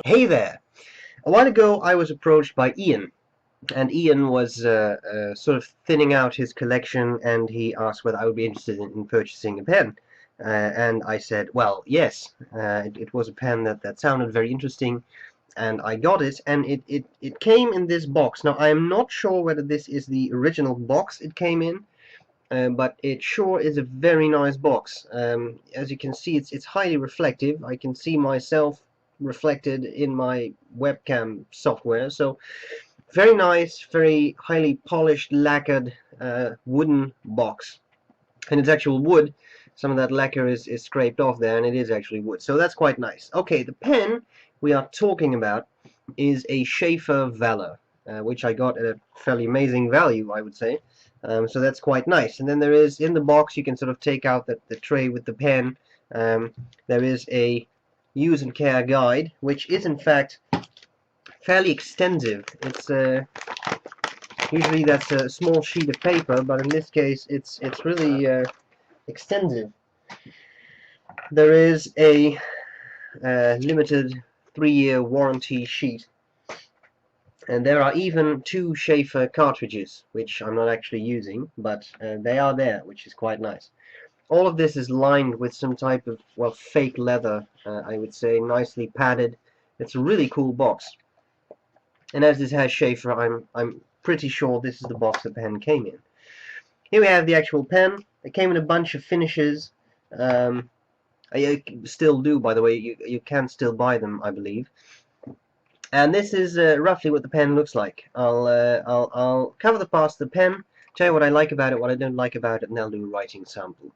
Hey there! A while ago I was approached by Ian, and Ian was sort of thinning out his collection, and he asked whether I would be interested in purchasing a pen. And I said, well, yes. It was a pen that sounded very interesting, and I got it, and it came in this box. Now, I am not sure whether this is the original box it came in, but it sure is a very nice box. As you can see, it's highly reflective. I can see myself reflected in my webcam software, so very nice, very highly polished, lacquered wooden box. And it's actual wood. Some of that lacquer is scraped off there, and it is actually wood, so that's quite nice. Okay, the pen we are talking about is a Sheaffer Valor, which I got at a fairly amazing value, I would say. So that's quite nice. And then there is, in the box, you can sort of take out the tray with the pen. There is a use and care guide, which is in fact fairly extensive. It's usually that's a small sheet of paper, but in this case it's really extensive. There is a limited 3-year warranty sheet, and there are even 2 Sheaffer cartridges, which I'm not actually using, but they are there, which is quite nice. All of this is lined with some type of, well, fake leather, I would say, nicely padded. It's a really cool box. And as this has Sheaffer, I'm pretty sure this is the box the pen came in. Here we have the actual pen. It came in a bunch of finishes. You still do, by the way. You can still buy them, I believe. And this is roughly what the pen looks like. I'll cover the parts of the pen, tell you what I like about it, what I don't like about it, and I'll do a writing sample.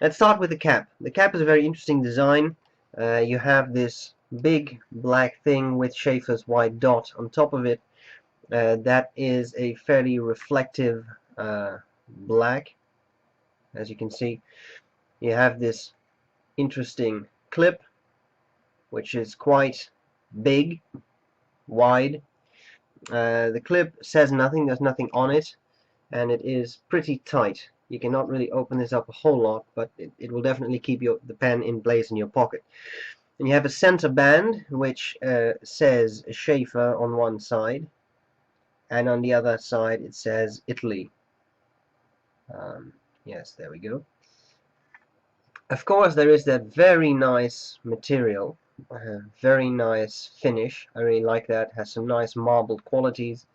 Let's start with the cap. The cap is a very interesting design. You have this big black thing with Sheaffer's white dot on top of it. That is a fairly reflective black, as you can see. You have this interesting clip, which is quite big, wide. The clip says nothing, there's nothing on it, and it is pretty tight. You cannot really open this up a whole lot, but it will definitely keep the pen in place in your pocket. And you have a center band, which says Sheaffer on one side, and on the other side it says Italy. Yes, there we go. Of course, there is that very nice material, very nice finish. I really like that. Has some nice marbled qualities.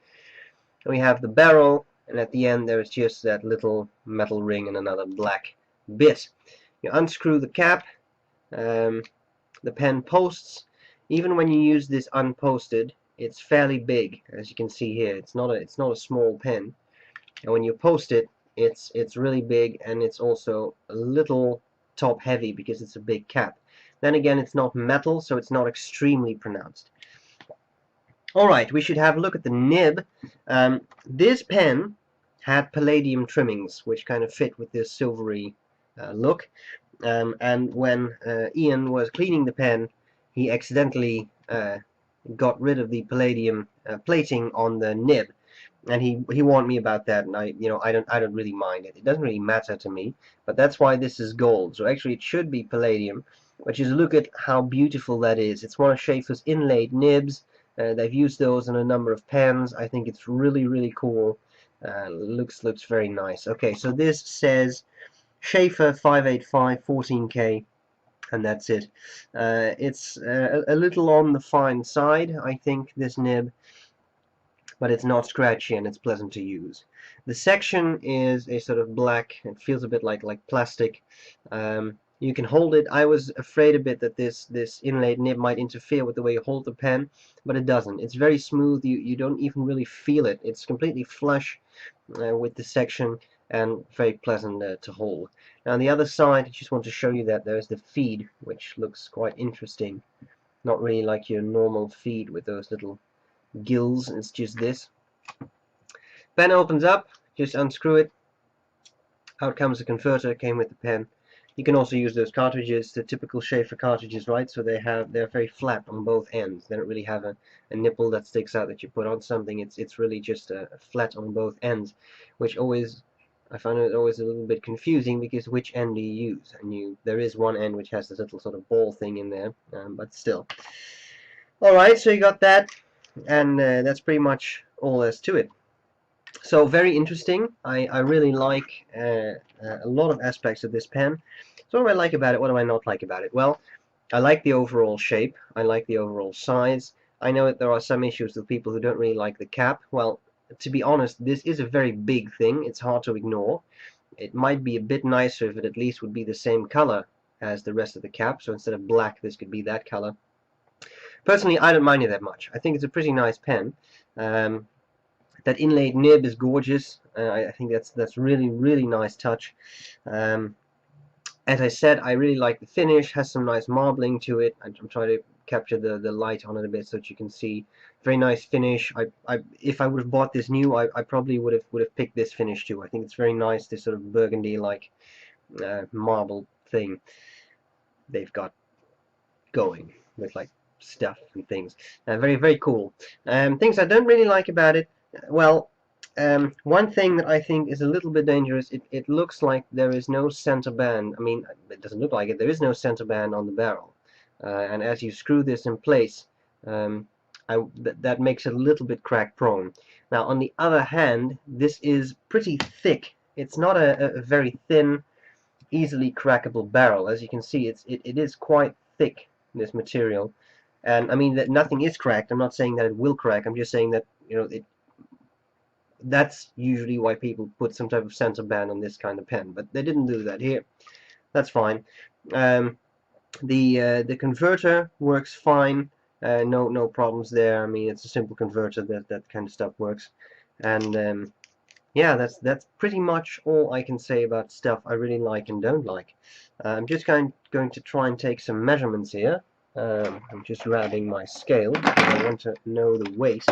And we have the barrel, and at the end there is just that little metal ring and another black bit. You unscrew the cap. The pen posts. Even when you use this unposted, it's fairly big, as you can see here. It's not a small pen, and when you post it, it's really big, and it's also a little top heavy because it's a big cap. Then again, it's not metal, so it's not extremely pronounced. Alright, we should have a look at the nib. This pen had palladium trimmings, which kind of fit with this silvery look. And when Ian was cleaning the pen, he accidentally got rid of the palladium plating on the nib, and he warned me about that, and I don't really mind it. It doesn't really matter to me, but that's why this is gold. So actually it should be palladium, but just look at how beautiful that is. It's one of Sheaffer's inlaid nibs. They've used those in a number of pens. I think it's really cool. Looks very nice. Okay, so this says Sheaffer 585 14K, and that's it. It's a little on the fine side, I think, this nib, but it's not scratchy and it's pleasant to use. The section is a sort of black. It feels a bit like plastic. You can hold it. I was afraid a bit that this inlaid nib might interfere with the way you hold the pen, but it doesn't. It's very smooth. You don't even really feel it. It's completely flush with the section, and very pleasant to hold. Now on the other side, I just want to show you that there's the feed, which looks quite interesting. Not really like your normal feed with those little gills. It's just this. Pen opens up, just unscrew it. Out comes the converter. Came with the pen. You can also use those cartridges, the typical Sheaffer cartridges, right? So they're very flat on both ends. They don't really have a nipple that sticks out that you put on something. It's really just flat on both ends, which always I find it always a little bit confusing because which end do you use? And there is one end which has this little sort of ball thing in there, but still. Alright, so you got that, and that's pretty much all there's to it. So very interesting. I really like a lot of aspects of this pen. So what do I like about it? What do I not like about it? Well, I like the overall shape. I like the overall size. I know that there are some issues with people who don't really like the cap. Well, to be honest, this is a very big thing. It's hard to ignore. It might be a bit nicer if it at least would be the same color as the rest of the cap. So instead of black, this could be that color. Personally, I don't mind it that much. I think it's a pretty nice pen. That inlaid nib is gorgeous. I think that's really nice touch. As I said, I really like the finish. Has some nice marbling to it. I'm trying to capture the light on it a bit so that you can see. Very nice finish. If I would have bought this new, I probably would have picked this finish too. I think it's very nice. This sort of burgundy-like marble thing they've got going with like stuff and things. Very cool. Things I don't really like about it. Well, one thing that I think is a little bit dangerous, it looks like there is no center band. I mean, it doesn't look like it. There is no center band on the barrel. And as you screw this in place, that makes it a little bit crack prone. Now, on the other hand, this is pretty thick. It's not a very thin, easily crackable barrel. As you can see, it is quite thick, this material. And I mean that nothing is cracked. I'm not saying that it will crack. I'm just saying that, you know, that's usually why people put some type of center band on this kind of pen, but they didn't do that here. That's fine. The converter works fine. No problems there. I mean, it's a simple converter. That kind of stuff works. And yeah, that's pretty much all I can say about stuff I really like and don't like. I'm just going to try and take some measurements here. I'm just grabbing my scale. I want to know the weight.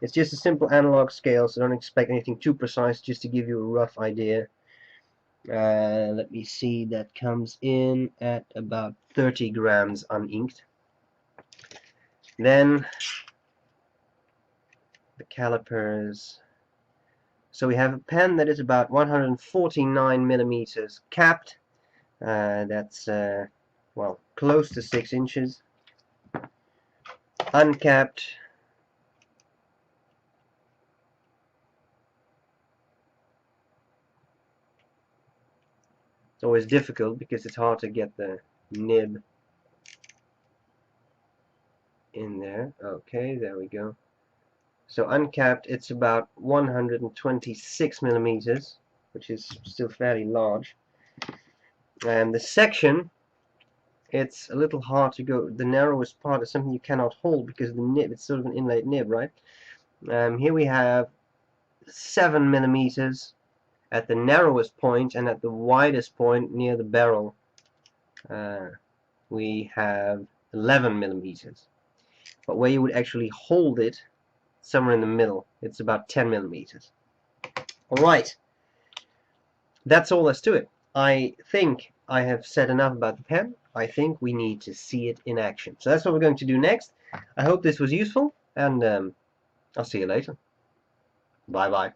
It's just a simple analog scale, so don't expect anything too precise, just to give you a rough idea. Let me see, that comes in at about 30 grams uninked. Then the calipers. So we have a pen that is about 149 millimeters capped. That's well, close to 6 inches. Uncapped. It's always difficult because it's hard to get the nib in there. Okay, there we go. So uncapped, it's about 126 millimeters, which is still fairly large. And the section, it's a little hard to go. The narrowest part is something you cannot hold because the nib, it's sort of an inlaid nib, right? Here we have 7 millimeters at the narrowest point, and at the widest point near the barrel we have 11 millimeters. But where you would actually hold it, somewhere in the middle, it's about 10 millimeters. Alright, that's all there's to it. I think I have said enough about the pen. I think we need to see it in action. So that's what we're going to do next. I hope this was useful, and I'll see you later. Bye bye.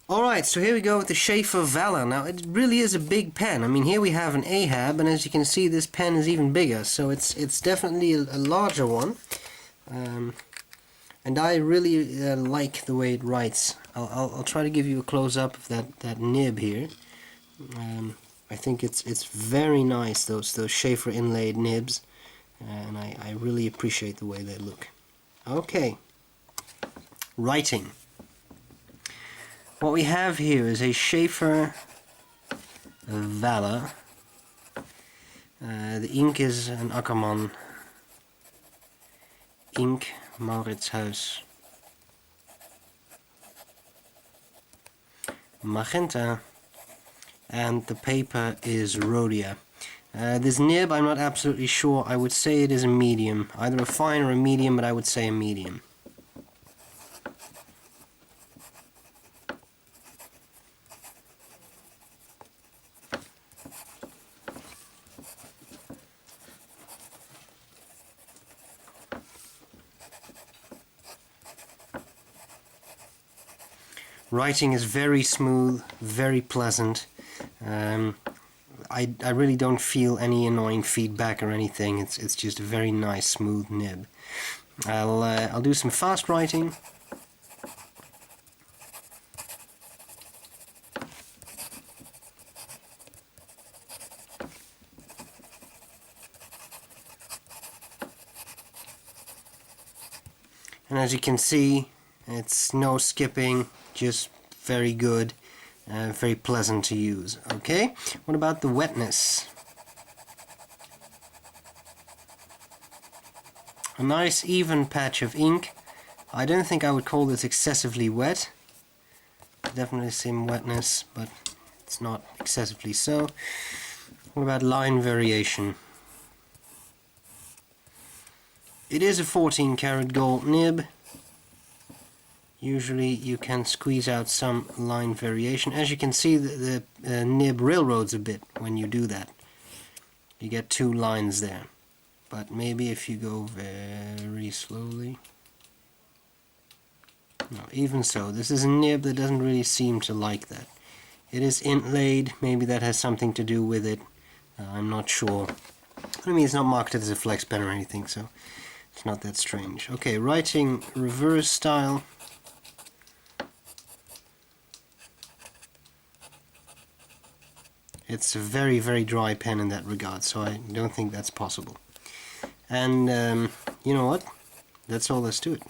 Alright, so here we go with the Sheaffer Valor. Now, it really is a big pen. I mean, here we have an Ahab, and as you can see, this pen is even bigger. So it's definitely a larger one. And I really like the way it writes. I'll try to give you a close-up of that nib here. I think it's very nice, those Sheaffer inlaid nibs. And I really appreciate the way they look. Okay. Writing. What we have here is a Sheaffer Valor. The ink is an Ackerman ink, Mauritshuis magenta, and the paper is Rhodia. This nib, I'm not absolutely sure. I would say it is a medium, either a fine or a medium, but I would say a medium. Writing is very smooth, very pleasant. I really don't feel any annoying feedback or anything. It's just a very nice smooth nib. I'll do some fast writing. And as you can see, it's no skipping, just very good, very pleasant to use. Okay, what about the wetness? A nice even patch of ink. I don't think I would call this excessively wet. Definitely some wetness, but it's not excessively so. What about line variation? It is a 14 karat gold nib. Usually you can squeeze out some line variation. As you can see, the nib railroads a bit when you do that. You get two lines there. But maybe if you go very slowly. No, even so, this is a nib that doesn't really seem to like that. It is inlaid, maybe that has something to do with it. I'm not sure. I mean, it's not marketed as a flex pen or anything, so it's not that strange. Okay, writing reverse style. It's a very, very dry pen in that regard, so I don't think that's possible. And you know what? That's all there's to it.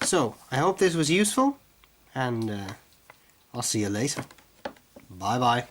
So, I hope this was useful, and I'll see you later. Bye bye.